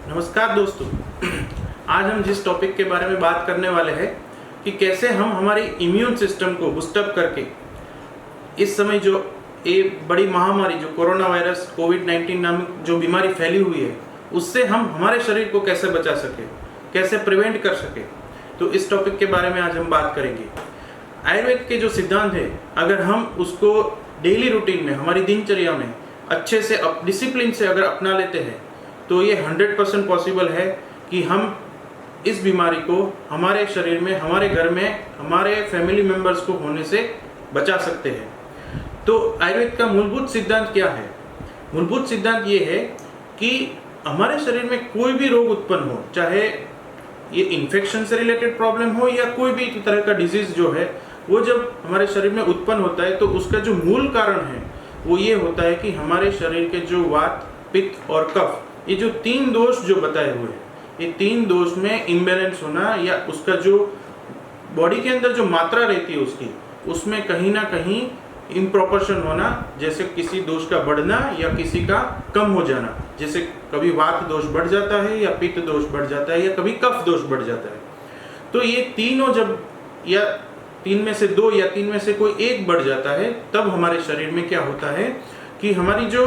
नमस्कार दोस्तों। आज हम जिस टॉपिक के बारे में बात करने वाले हैं कि कैसे हम हमारी इम्यून सिस्टम को बूस्टअप करके इस समय जो ये बड़ी महामारी जो कोरोना वायरस कोविड-19 नामक जो बीमारी फैली हुई है उससे हम हमारे शरीर को कैसे बचा सके, कैसे प्रिवेंट कर सके, तो इस टॉपिक के बारे में आज हम बात करेंगे। आयुर्वेद के जो सिद्धांत है, अगर हम उसको डेली रूटीन में हमारी दिनचर्या में अच्छे से डिसिप्लिन से अगर अपना लेते हैं तो ये 100% पॉसिबल है कि हम इस बीमारी को हमारे शरीर में, हमारे घर में, हमारे फैमिली मेंबर्स को होने से बचा सकते हैं। तो आयुर्वेद का मूलभूत सिद्धांत क्या है? मूलभूत सिद्धांत ये है कि हमारे शरीर में कोई भी रोग उत्पन्न हो, चाहे ये इन्फेक्शन से रिलेटेड प्रॉब्लम हो या कोई भी तरह का डिजीज जो है, वो जब हमारे शरीर में उत्पन्न होता है तो उसका जो मूल कारण है वो ये होता है कि हमारे शरीर के जो वात, पित्त और कफ, ये जो तीन दोष जो बताए हुए हैं, ये तीन दोष में इम्बैलेंस होना या उसका जो बॉडी के अंदर जो मात्रा रहती है उसमें कहीं ना कहीं इम्प्रॉपोर्शन होना, जैसे किसी दोष का बढ़ना या किसी का कम हो जाना। जैसे कभी वात दोष बढ़ जाता है या पित्त दोष बढ़ जाता है या कभी कफ दोष बढ़ जाता है। तो ये तीनों जब या तीन में से दो या तीन में से कोई एक बढ़ जाता है तब हमारे शरीर में क्या होता है कि हमारी जो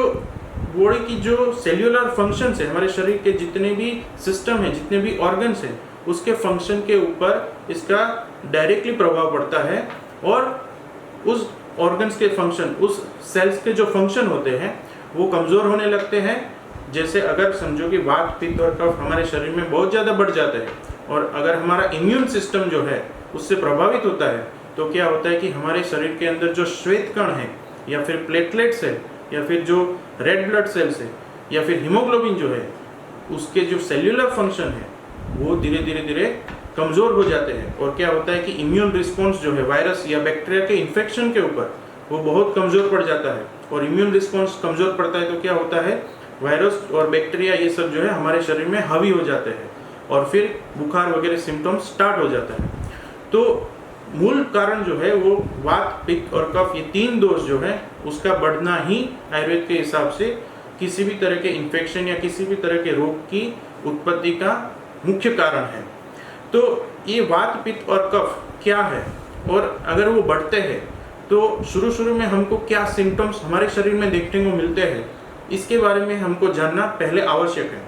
बॉडी की जो सेल्यूलर फंक्शंस है, हमारे शरीर के जितने भी सिस्टम है, जितने भी ऑर्गन्स है, उसके फंक्शन के ऊपर इसका डायरेक्टली प्रभाव पड़ता है और उस ऑर्गन्स के फंक्शन, उस सेल्स के जो फंक्शन होते हैं वो कमज़ोर होने लगते हैं। जैसे अगर समझो कि वात, पित्त और कफ हमारे शरीर में बहुत ज़्यादा बढ़ जाता है और अगर हमारा इम्यून सिस्टम जो है उससे प्रभावित होता है तो क्या होता है कि हमारे शरीर के अंदर जो श्वेत कण है या फिर प्लेटलेट्स है या फिर जो रेड ब्लड सेल्स है या फिर हीमोग्लोबिन जो है, उसके जो सेल्यूलर फंक्शन है वो धीरे धीरे कमज़ोर हो जाते हैं। और क्या होता है कि इम्यून रिस्पॉन्स जो है वायरस या बैक्टीरिया के इन्फेक्शन के ऊपर वो बहुत कमज़ोर पड़ जाता है। और इम्यून रिस्पॉन्स कमज़ोर पड़ता है तो क्या होता है, वायरस और बैक्टीरिया ये सब जो है हमारे शरीर में हावी हो जाते हैं और फिर बुखार वगैरह सिम्टम्स स्टार्ट हो जाता है। तो मूल कारण जो है वो वात, पित्त और कफ, ये तीन दोष जो है उसका बढ़ना ही आयुर्वेद के हिसाब से किसी भी तरह के इन्फेक्शन या किसी भी तरह के रोग की उत्पत्ति का मुख्य कारण है। तो ये वात, पित्त और कफ क्या है और अगर वो बढ़ते हैं तो शुरू में हमको क्या सिम्टम्स हमारे शरीर में देखने को मिलते हैं, इसके बारे में हमको जानना पहले आवश्यक है।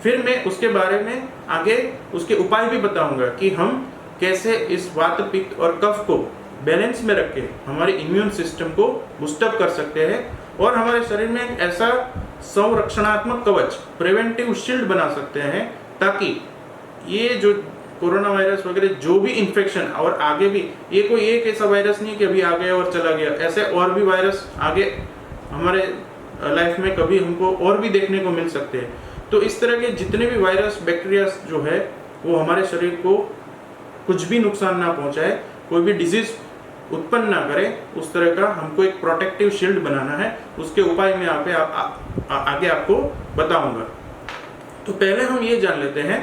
फिर मैं उसके बारे में आगे उसके उपाय भी बताऊंगा कि हम कैसे इस वात, पित्त और कफ को बैलेंस में रख के हमारे इम्यून सिस्टम को बूस्टअप कर सकते हैं और हमारे शरीर में एक ऐसा संरक्षणात्मक कवच, प्रिवेंटिव शील्ड बना सकते हैं ताकि ये जो कोरोना वायरस वगैरह जो भी इन्फेक्शन, और आगे भी ये कोई एक ऐसा वायरस नहीं कि अभी आ गया और चला गया, ऐसे और भी वायरस आगे हमारे लाइफ में कभी हमको और भी देखने को मिल सकते हैं। तो इस तरह के जितने भी वायरस, बैक्टीरिया जो है वो हमारे शरीर को कुछ भी नुकसान ना पहुंचाए, कोई भी डिजीज उत्पन्न ना करे, उस तरह का हमको एक प्रोटेक्टिव शील्ड बनाना है। उसके उपाय मैं आगे आपको बताऊंगा। तो पहले हम ये जान लेते हैं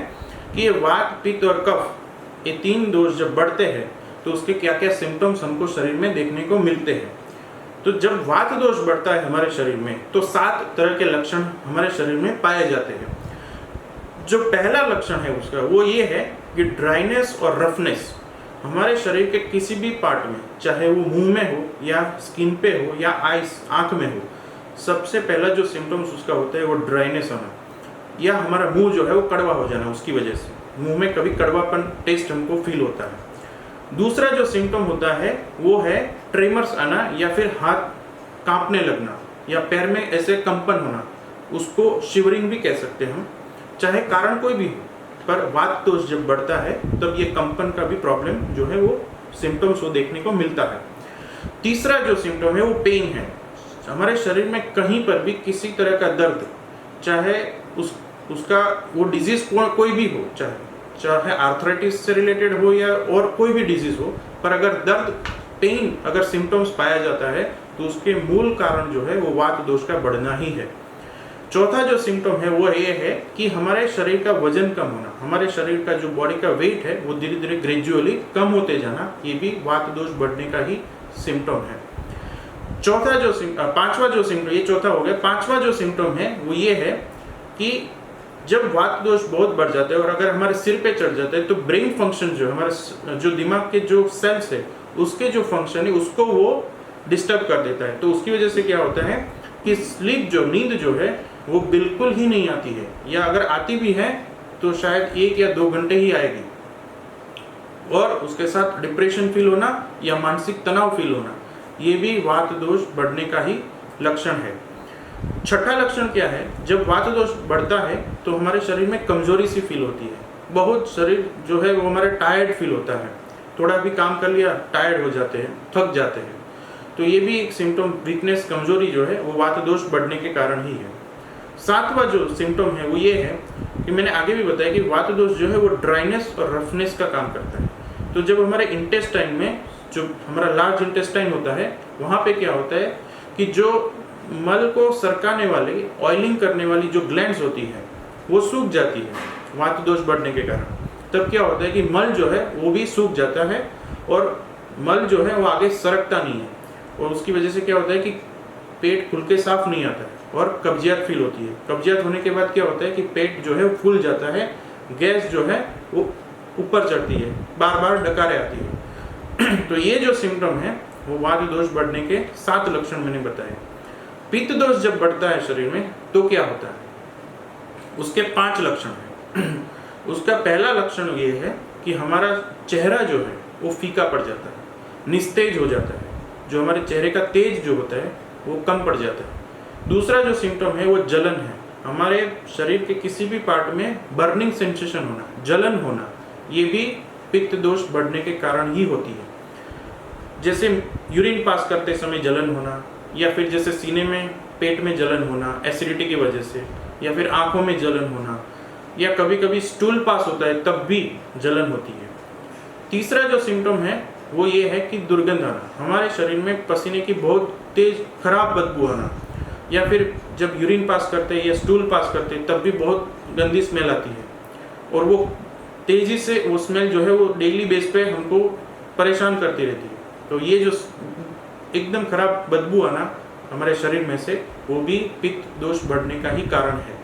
कि ये वात, पित्त और कफ, ये तीन दोष जब बढ़ते हैं तो उसके क्या क्या सिम्टम्स हमको शरीर में देखने को मिलते हैं। तो जब वात दोष बढ़ता है हमारे शरीर में तो 7 तरह के लक्षण हमारे शरीर में पाए जाते हैं। जो पहला लक्षण है उसका वो ये है कि ड्राइनेस और रफनेस हमारे शरीर के किसी भी पार्ट में, चाहे वो मुंह में हो या स्किन पे हो या आंख में हो, सबसे पहला जो सिम्टम्स उसका होता है वो ड्राइनेस होना या हमारा मुंह जो है वो कड़वा हो जाना। उसकी वजह से मुंह में कभी कड़वापन टेस्ट हमको फील होता है। दूसरा जो सिम्टम होता है वो है ट्रेमर्स आना या फिर हाथ कांपने लगना या पैर में ऐसे कंपन होना, उसको शिवरिंग भी कह सकते हैं हम, चाहे कारण कोई भी हो, पर वात दोष जब बढ़ता है तब ये कंपन का भी प्रॉब्लम जो है वो सिम्टम्स वो देखने को मिलता है। तीसरा जो सिम्टम है वो पेन है। हमारे शरीर में कहीं पर भी किसी तरह का दर्द, चाहे उसका वो डिजीज कोई भी हो, चाहे आर्थराइटिस से रिलेटेड हो या और कोई भी डिजीज हो, पर अगर दर्द, पेन अगर सिम्टम्स पाया जाता है तो उसके मूल कारण जो है वो वात दोष का बढ़ना ही है। चौथा जो सिम्टम है वो ये है कि हमारे शरीर का वजन कम होना, हमारे शरीर का जो बॉडी का वेट है वो धीरे धीरे ग्रेजुअली कम होते जाना, ये भी वात दोष बढ़ने का ही सिम्टम है। चौथा जो पांचवा जो सिम्टम, ये चौथा हो गया, पांचवा जो सिम्टम है वो ये है कि जब वात दोष बहुत बढ़ जाता है और अगर हमारे सिर पे चढ़ जाता है तो ब्रेन फंक्शन जो है, हमारा जो दिमाग के जो सेल्स है उसके जो फंक्शन है उसको वो डिस्टर्ब कर देता है। तो उसकी वजह से क्या होता है कि स्लीप जो नींद जो है वो बिल्कुल ही नहीं आती है, या अगर आती भी है तो शायद 1 या 2 घंटे ही आएगी, और उसके साथ डिप्रेशन फील होना या मानसिक तनाव फील होना, ये भी वात दोष बढ़ने का ही लक्षण है। छठा लक्षण क्या है, जब वात दोष बढ़ता है तो हमारे शरीर में कमजोरी सी फील होती है, बहुत शरीर जो है वो हमारा टायर्ड फील होता है, थोड़ा भी काम कर लिया टायर्ड हो जाते हैं, थक जाते हैं। तो ये भी एक सिम्टम, वीकनेस, कमजोरी जो है वो वात दोष बढ़ने के कारण ही है। 7वां जो सिम्टम है वो ये है कि मैंने आगे भी बताया कि वात दोष जो है वो ड्राइनेस और रफनेस का काम करता है। तो जब हमारे इंटेस्टाइन में, जो हमारा लार्ज इंटेस्टाइन होता है, वहाँ पे क्या होता है कि जो मल को सरकाने वाली, ऑयलिंग करने वाली जो ग्लैंड्स होती है वो सूख जाती है वात दोष बढ़ने के कारण। तब क्या होता है कि मल जो है वो भी सूख जाता है और मल जो है वो आगे सरकता नहीं है, और उसकी वजह से क्या होता है कि पेट खुल के साफ नहीं आता है और कब्जियत फील होती है। कब्जियत होने के बाद क्या होता है कि पेट जो है वो फूल जाता है, गैस जो है वो ऊपर चढ़ती है, बार बार डकारे आती है। तो ये जो सिम्टम है वो वात दोष बढ़ने के 7 लक्षण मैंने बताए। पित्त दोष जब बढ़ता है शरीर में तो क्या होता है, उसके 5 लक्षण हैं। उसका पहला लक्षण ये है कि हमारा चेहरा जो है वो फीका पड़ जाता है, निस्तेज हो जाता है, जो हमारे चेहरे का तेज जो होता है वो कम पड़ जाता है। दूसरा जो सिम्टम है वो जलन है, हमारे शरीर के किसी भी पार्ट में बर्निंग सेंसेशन होना, जलन होना, ये भी पित्त दोष बढ़ने के कारण ही होती है। जैसे यूरिन पास करते समय जलन होना, या फिर जैसे सीने में, पेट में जलन होना एसिडिटी की वजह से, या फिर आंखों में जलन होना, या कभी कभी स्टूल पास होता है तब भी जलन होती है। तीसरा जो सिम्टम है वो ये है कि दुर्गंध आना, हमारे शरीर में पसीने की बहुत तेज खराब बदबू आना, या फिर जब यूरिन पास करते हैं या स्टूल पास करते हैं तब भी बहुत गंदी स्मेल आती है, और वो तेजी से वो स्मेल जो है वो डेली बेस पे हमको परेशान करती रहती है। तो ये जो एकदम खराब बदबू आना हमारे शरीर में से, वो भी पित्त दोष बढ़ने का ही कारण है।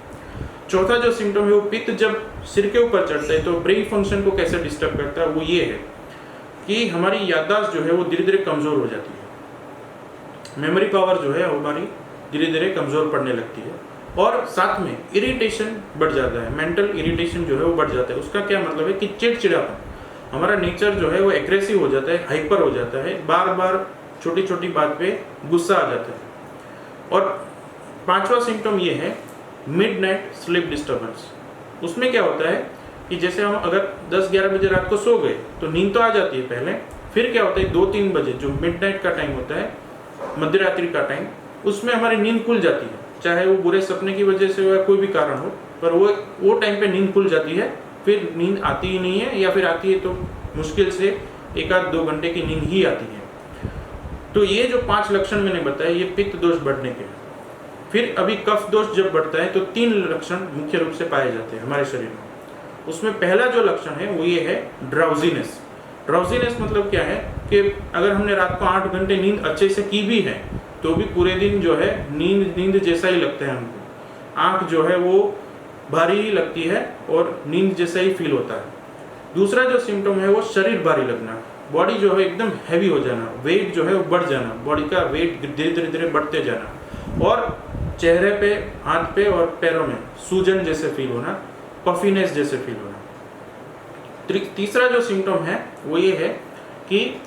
चौथा जो सिम्टम है वो पित्त जब सिर के ऊपर चढ़ता है तो ब्रेन फंक्शन को कैसे डिस्टर्ब करता है, वो ये है कि हमारी याददाश्त जो है वो धीरे धीरे कमजोर हो जाती है, मेमोरी पावर जो है हमारी धीरे धीरे कमजोर पड़ने लगती है, और साथ में इरिटेशन बढ़ जाता है, मेंटल इरिटेशन जो है वो बढ़ जाता है। उसका क्या मतलब है कि चिड़चिड़ापन, हमारा नेचर जो है वो एग्रेसिव हो जाता है, हाइपर हो जाता है, बार बार छोटी छोटी बात पे गुस्सा आ जाता है। और 5वां सिम्टम ये है मिडनाइट स्लीप डिस्टर्बेंस। उसमें क्या होता है कि जैसे हम अगर 10-11 बजे रात को सो गए तो नींद तो आ जाती है पहले, फिर क्या होता है 2-3 बजे जो मिडनाइट का टाइम होता है, मध्य रात्रि का टाइम, उसमें हमारी नींद खुल जाती है, चाहे वो बुरे सपने की वजह से या कोई भी कारण हो, पर वो टाइम पे नींद खुल जाती है, फिर नींद आती ही नहीं है, या फिर आती है तो मुश्किल से 1-2 घंटे की नींद ही आती है। तो ये जो 5 लक्षण मैंने बताए ये पित्त दोष बढ़ने के हैं। फिर अभी कफ दोष जब बढ़ता है तो 3 लक्षण मुख्य रूप से पाए जाते हैं हमारे शरीर में। उसमें पहला जो लक्षण है वो ये है ड्राउजीनेस। ड्राउजीनेस मतलब क्या है कि अगर हमने रात को 8 घंटे नींद अच्छे से की भी है तो भी पूरे दिन जो है नींद जैसा ही लगता है हमको, आँख जो है वो भारी ही लगती है और नींद जैसा ही फील होता है। दूसरा जो सिम्टम है वो शरीर भारी लगना, बॉडी जो है एकदम हैवी हो जाना, वेट जो है वो बढ़ जाना, बॉडी का वेट धीरे धीरे बढ़ते जाना, और चेहरे पे, हाथ पे और पैरों में सूजन जैसे फील होना, पफीनेस जैसे फील होना। तीसरा जो सिम्टम है वो ये है कि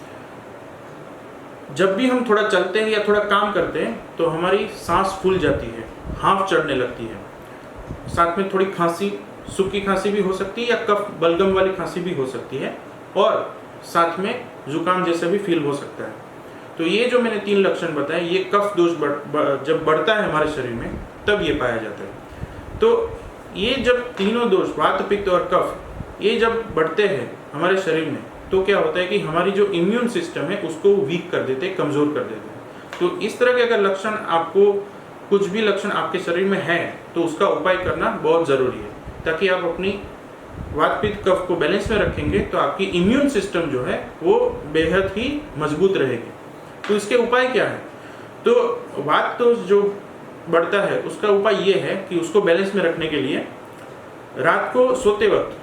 जब भी हम थोड़ा चलते हैं या थोड़ा काम करते हैं तो हमारी सांस फूल जाती है, हांफ चढ़ने लगती है, साथ में थोड़ी खांसी, सूखी खांसी भी हो सकती है या कफ बलगम वाली खांसी भी हो सकती है, और साथ में जुकाम जैसे भी फील हो सकता है। तो ये जो मैंने 3 लक्षण बताए ये कफ दोष जब बढ़ता है हमारे शरीर में तब ये पाया जाता है। तो ये जब तीनों दोष, वात, पित्त और कफ, ये जब बढ़ते हैं हमारे शरीर में तो क्या होता है कि हमारी जो इम्यून सिस्टम है उसको वीक कर देते हैं, कमज़ोर कर देते हैं। तो इस तरह के अगर लक्षण आपको, कुछ भी लक्षण आपके शरीर में है तो उसका उपाय करना बहुत ज़रूरी है, ताकि आप अपनी वात, पित्त, कफ को बैलेंस में रखेंगे तो आपकी इम्यून सिस्टम जो है वो बेहद ही मजबूत रहेगी। तो इसके उपाय क्या है? तो वात तो जो बढ़ता है उसका उपाय ये है कि उसको बैलेंस में रखने के लिए रात को सोते वक्त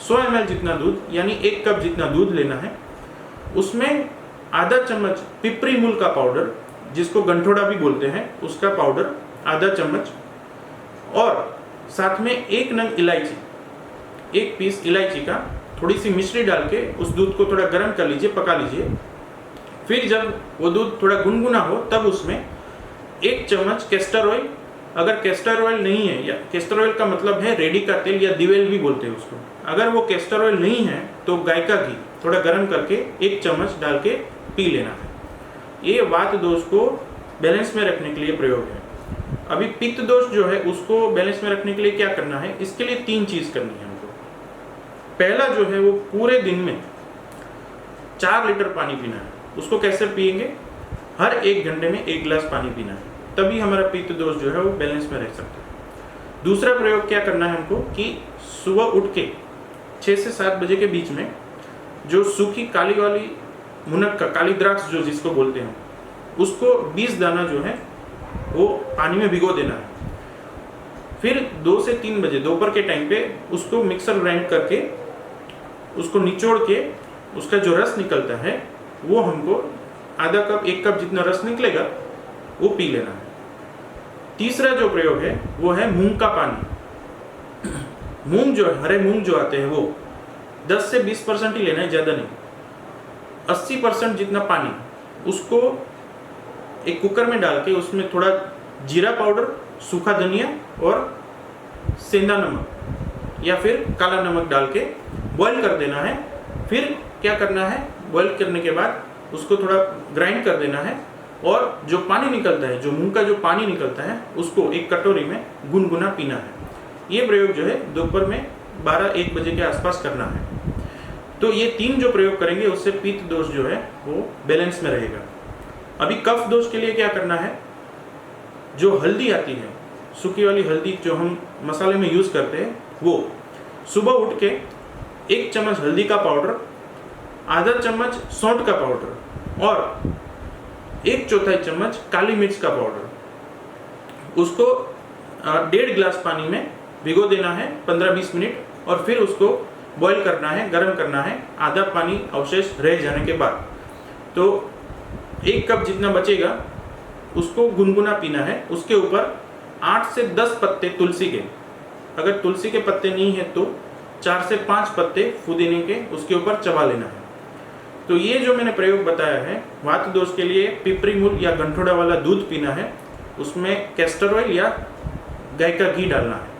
100 ml जितना दूध, यानी 1 कप जितना दूध लेना है। उसमें आधा चम्मच पिपरी मूल का पाउडर, जिसको गंठोड़ा भी बोलते हैं, उसका पाउडर आधा चम्मच, और साथ में 1 नंग इलायची, 1 पीस इलायची का थोड़ी सी मिश्री डाल के उस दूध को थोड़ा गर्म कर लीजिए, पका लीजिए। फिर जब वो दूध थोड़ा गुनगुना हो तब उसमें 1 चम्मच कैस्टर ऑयल, अगर कैस्टर ऑयल नहीं है, या कैस्टर ऑयल का मतलब है रेडी का तेल या दिवेल भी बोलते हैं उसको, अगर वो कैस्टर ऑयल नहीं है तो गाय का घी थोड़ा गर्म करके 1 चम्मच डाल के पी लेना है। ये वात दोष को बैलेंस में रखने के लिए प्रयोग है। अभी पित्त दोष जो है उसको बैलेंस में रखने के लिए क्या करना है, इसके लिए 3 चीज करनी है हमको। पहला जो है वो पूरे दिन में 4 लीटर पानी पीना है। उसको कैसे पिएंगे, हर 1 घंटे में 1 गिलास पानी पीना है, तभी हमारा पित्त दोष जो है वो बैलेंस में रह सकता है। दूसरा प्रयोग क्या करना है हमको कि सुबह उठ के 6 से 7 बजे के बीच में जो सूखी काली वाली मुनक्का, काली द्राक्ष जो जिसको बोलते हैं, उसको 20 दाना जो है वो पानी में भिगो देना है। फिर 2 से 3 बजे दोपहर के टाइम पे उसको मिक्सर ग्राइंड करके उसको निचोड़ के उसका जो रस निकलता है वो हमको आधा कप 1 कप जितना रस निकलेगा वो पी लेना है। तीसरा जो प्रयोग है वो है मूंग का पानी। मूंग जो हरे मूंग जो आते हैं वो 10 से 20% ही लेना है, ज़्यादा नहीं। 80% जितना पानी उसको एक कुकर में डाल के उसमें थोड़ा जीरा पाउडर, सूखा धनिया और सेंधा नमक या फिर काला नमक डाल के बॉईल कर देना है। फिर क्या करना है, बॉईल करने के बाद उसको थोड़ा ग्राइंड कर देना है और जो पानी निकलता है, जो मूंग का जो पानी निकलता है, उसको एक कटोरी में गुनगुना पीना है। ये प्रयोग जो है दोपहर में 12-1 बजे के आसपास करना है। तो ये 3 जो प्रयोग करेंगे उससे पित्त दोष जो है वो बैलेंस में रहेगा। अभी कफ दोष के लिए क्या करना है, जो हल्दी आती है, सूखी वाली हल्दी जो हम मसाले में यूज करते हैं, वो सुबह उठ के 1 चम्मच हल्दी का पाउडर, आधा चम्मच सौंठ का पाउडर और 1/4 चम्मच काली मिर्च का पाउडर, उसको 1.5 गिलास पानी में भिगो देना है 15-20 मिनट और फिर उसको बॉईल करना है, गर्म करना है, आधा पानी अवशेष रह जाने के बाद। तो 1 कप जितना बचेगा उसको गुनगुना पीना है। उसके ऊपर 8 से 10 पत्ते तुलसी के, अगर तुलसी के पत्ते नहीं है तो 4 से 5 पत्ते पुदीने के उसके ऊपर चबा लेना है। तो ये जो मैंने प्रयोग बताया है, वात दोष के लिए पिपरी मूल या गंठोड़ा वाला दूध पीना है, उसमें कैस्टर ऑयल या गाय का घी डालना है।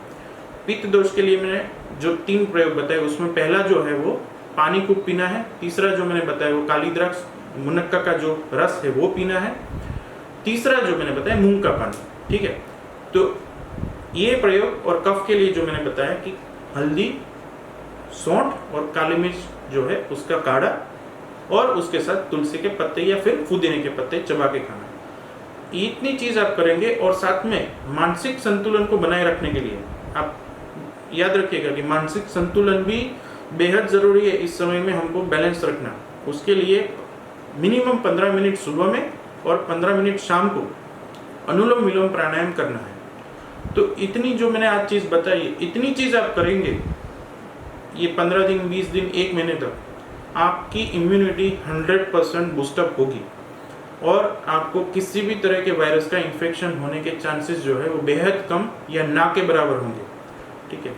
पित्त दोष के लिए मैंने जो 3 प्रयोग बताए उसमें पहला जो है वो पानी को पीना है, तीसरा जो मैंने बताया वो काली द्राक्ष मुनक्का का जो रस है वो पीना है, तीसरा जो मैंने बताया मूंग का पानी। ठीक है, तो ये प्रयोग और कफ के लिए जो मैंने बताया कि हल्दी, सौंठ और काली मिर्च जो है उसका काढ़ा और उसके साथ तुलसी के पत्ते या फिर पुदीने के पत्ते चबा के खाना, इतनी चीज आप करेंगे। और साथ में मानसिक संतुलन को बनाए रखने के लिए आप याद रखिएगा कि मानसिक संतुलन भी बेहद जरूरी है इस समय में हमको बैलेंस रखना। उसके लिए मिनिमम 15 मिनट सुबह में और 15 मिनट शाम को अनुलोम विलोम प्राणायाम करना है। तो इतनी जो मैंने आज चीज़ बताई, इतनी चीज़ आप करेंगे, ये 15 दिन, 20 दिन, 1 महीने तक आपकी इम्यूनिटी 100% बूस्टअप होगी और आपको किसी भी तरह के वायरस का इन्फेक्शन होने के चांसेस जो है वो बेहद कम या ना के बराबर होंगे। ठीक है,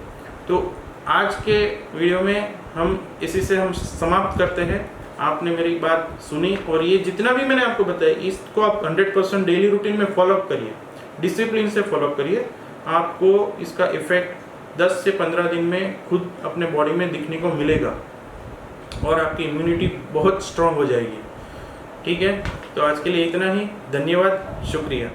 तो आज के वीडियो में हम इसी से हम समाप्त करते हैं। आपने मेरी बात सुनी और ये जितना भी मैंने आपको बताया इसको आप 100% डेली रूटीन में फॉलोअप करिए, डिसिप्लिन से फॉलोअप करिए। आपको इसका इफेक्ट 10 से 15 दिन में खुद अपने बॉडी में दिखने को मिलेगा और आपकी इम्यूनिटी बहुत स्ट्रांग हो जाएगी। ठीक है, तो आज के लिए इतना ही। धन्यवाद, शुक्रिया।